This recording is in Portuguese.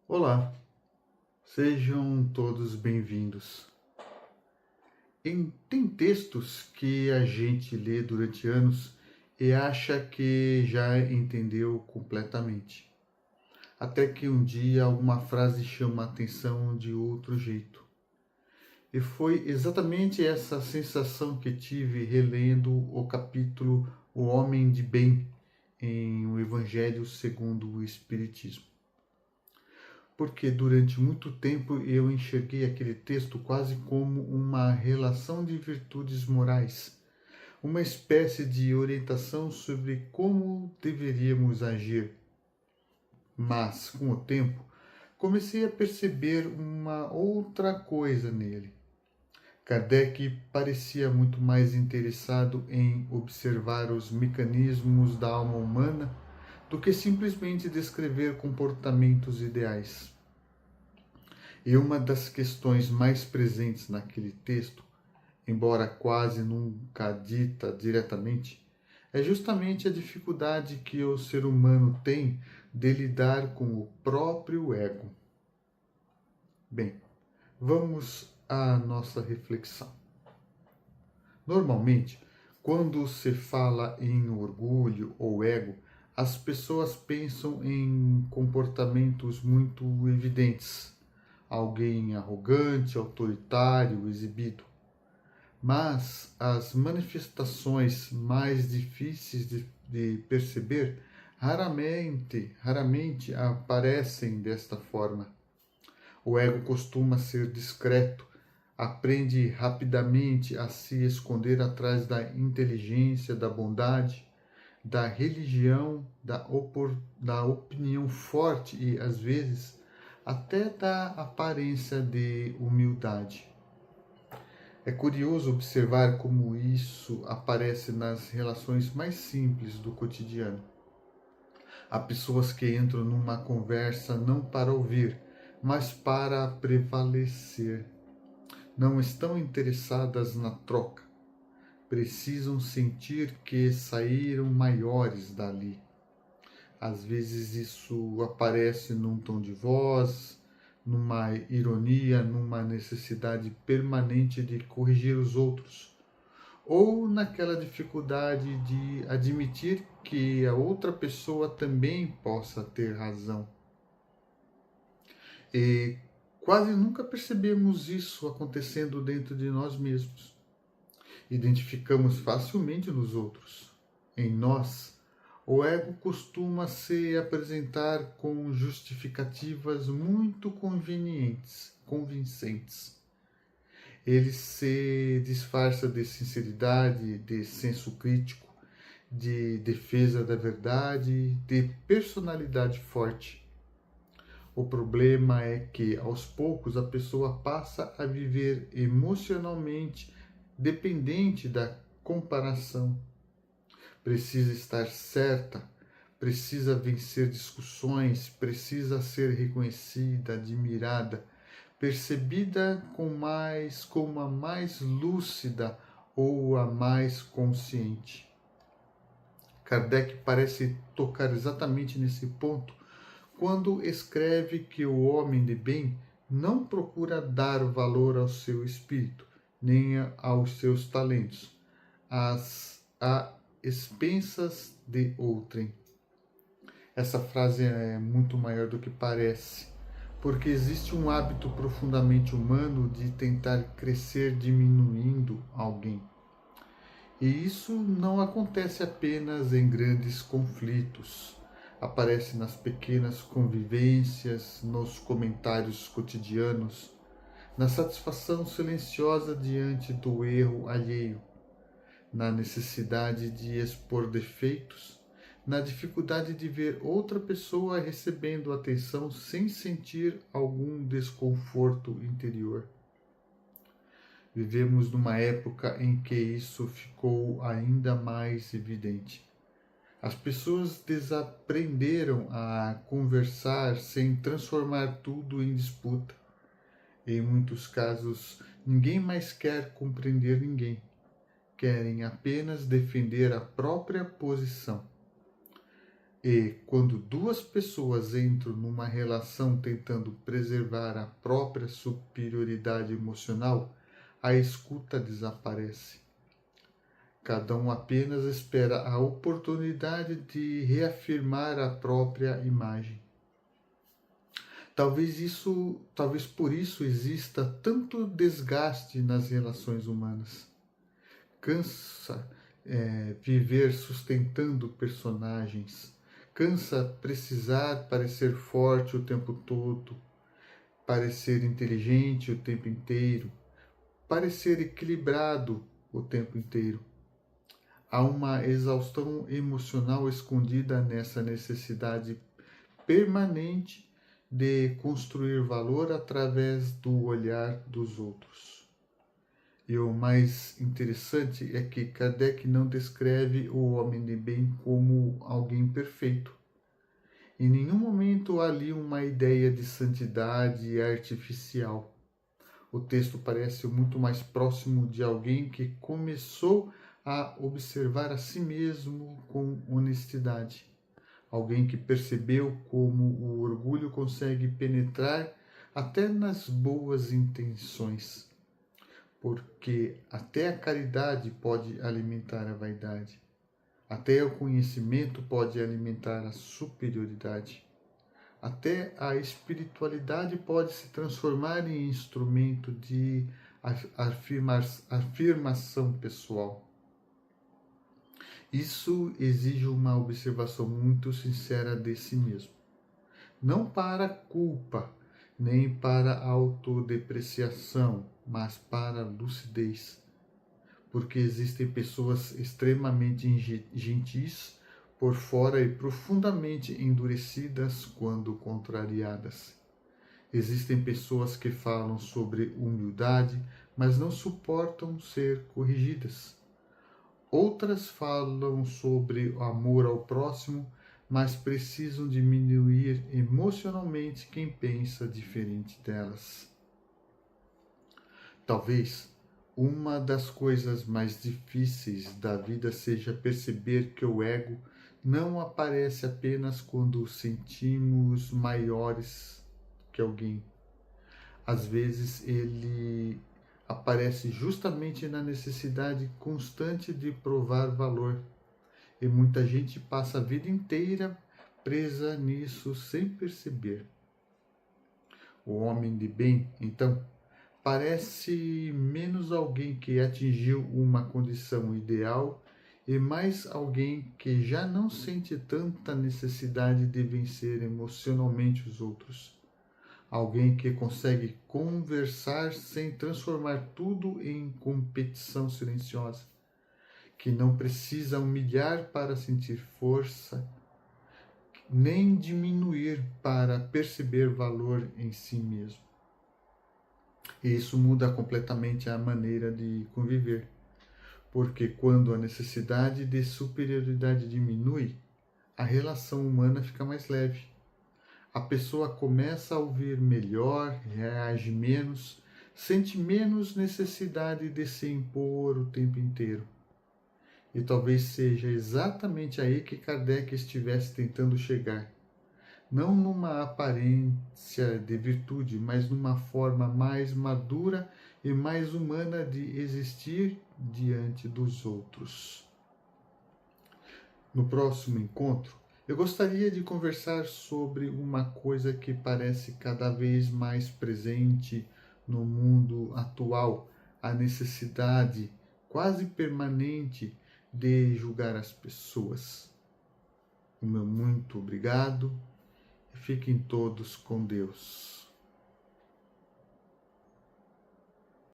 Olá, sejam todos bem-vindos. Tem textos que a gente lê durante anos e acha que já entendeu completamente, até que um dia alguma frase chama a atenção de outro jeito. E foi exatamente essa sensação que tive relendo o capítulo O Homem de Bem em O Evangelho segundo o Espiritismo. Porque durante muito tempo eu enxerguei aquele texto quase como uma relação de virtudes morais, uma espécie de orientação sobre como deveríamos agir. Mas, com o tempo, comecei a perceber uma outra coisa nele. Kardec parecia muito mais interessado em observar os mecanismos da alma humana do que simplesmente descrever comportamentos ideais. E uma das questões mais presentes naquele texto, embora quase nunca dita diretamente, é justamente a dificuldade que o ser humano tem de lidar com o próprio ego. Bem, vamos à nossa reflexão. Normalmente, quando se fala em orgulho ou ego, as pessoas pensam em comportamentos muito evidentes, alguém arrogante, autoritário, exibido. Mas as manifestações mais difíceis de perceber raramente aparecem desta forma. O ego costuma ser discreto, aprende rapidamente a se esconder atrás da inteligência, da bondade, da religião, da opinião forte e, às vezes, até da aparência de humildade. É curioso observar como isso aparece nas relações mais simples do cotidiano. Há pessoas que entram numa conversa não para ouvir, mas para prevalecer. Não estão interessadas na troca. Precisam sentir que saíram maiores dali. Às vezes isso aparece num tom de voz, numa ironia, numa necessidade permanente de corrigir os outros, ou naquela dificuldade de admitir que a outra pessoa também possa ter razão. E quase nunca percebemos isso acontecendo dentro de nós mesmos. Identificamos facilmente nos outros. Em nós, o ego costuma se apresentar com justificativas muito convincentes. Ele se disfarça de sinceridade, de senso crítico, de defesa da verdade, de personalidade forte. O problema é que, aos poucos, a pessoa passa a viver emocionalmente dependente da comparação. Precisa estar certa, precisa vencer discussões, precisa ser reconhecida, admirada, percebida como a mais lúcida ou a mais consciente. Kardec parece tocar exatamente nesse ponto quando escreve que o homem de bem não procura dar valor ao seu espírito, nem aos seus talentos, a expensas de outrem. Essa frase é muito maior do que parece, porque existe um hábito profundamente humano de tentar crescer diminuindo alguém. E isso não acontece apenas em grandes conflitos. Aparece nas pequenas convivências, nos comentários cotidianos, na satisfação silenciosa diante do erro alheio, na necessidade de expor defeitos, na dificuldade de ver outra pessoa recebendo atenção sem sentir algum desconforto interior. Vivemos numa época em que isso ficou ainda mais evidente. As pessoas desaprenderam a conversar sem transformar tudo em disputa. Em muitos casos, ninguém mais quer compreender ninguém. Querem apenas defender a própria posição. E quando duas pessoas entram numa relação tentando preservar a própria superioridade emocional, a escuta desaparece. Cada um apenas espera a oportunidade de reafirmar a própria imagem. Talvez por isso exista tanto desgaste nas relações humanas. Cansa viver sustentando personagens, cansa precisar parecer forte o tempo todo, parecer inteligente o tempo inteiro, parecer equilibrado o tempo inteiro. Há uma exaustão emocional escondida nessa necessidade permanente de construir valor através do olhar dos outros. E o mais interessante é que Kardec não descreve o homem de bem como alguém perfeito. Em nenhum momento há ali uma ideia de santidade artificial. O texto parece muito mais próximo de alguém que começou a observar a si mesmo com honestidade. Alguém que percebeu como o orgulho consegue penetrar até nas boas intenções, porque até a caridade pode alimentar a vaidade, até o conhecimento pode alimentar a superioridade, até a espiritualidade pode se transformar em instrumento de afirmação pessoal. Isso exige uma observação muito sincera de si mesmo. Não para culpa, nem para autodepreciação, mas para lucidez. Porque existem pessoas extremamente gentis por fora e profundamente endurecidas quando contrariadas. Existem pessoas que falam sobre humildade, mas não suportam ser corrigidas. Outras falam sobre o amor ao próximo, mas precisam diminuir emocionalmente quem pensa diferente delas. Talvez uma das coisas mais difíceis da vida seja perceber que o ego não aparece apenas quando sentimos maiores que alguém. Às vezes ele aparece justamente na necessidade constante de provar valor. E muita gente passa a vida inteira presa nisso sem perceber. O homem de bem, então, parece menos alguém que atingiu uma condição ideal e mais alguém que já não sente tanta necessidade de vencer emocionalmente os outros. Alguém que consegue conversar sem transformar tudo em competição silenciosa, que não precisa humilhar para sentir força, nem diminuir para perceber valor em si mesmo. E isso muda completamente a maneira de conviver, porque quando a necessidade de superioridade diminui, a relação humana fica mais leve. A pessoa começa a ouvir melhor, reage menos, sente menos necessidade de se impor o tempo inteiro. E talvez seja exatamente aí que Kardec estivesse tentando chegar. Não numa aparência de virtude, mas numa forma mais madura e mais humana de existir diante dos outros. No próximo encontro, eu gostaria de conversar sobre uma coisa que parece cada vez mais presente no mundo atual, a necessidade quase permanente de julgar as pessoas. O meu muito obrigado e fiquem todos com Deus.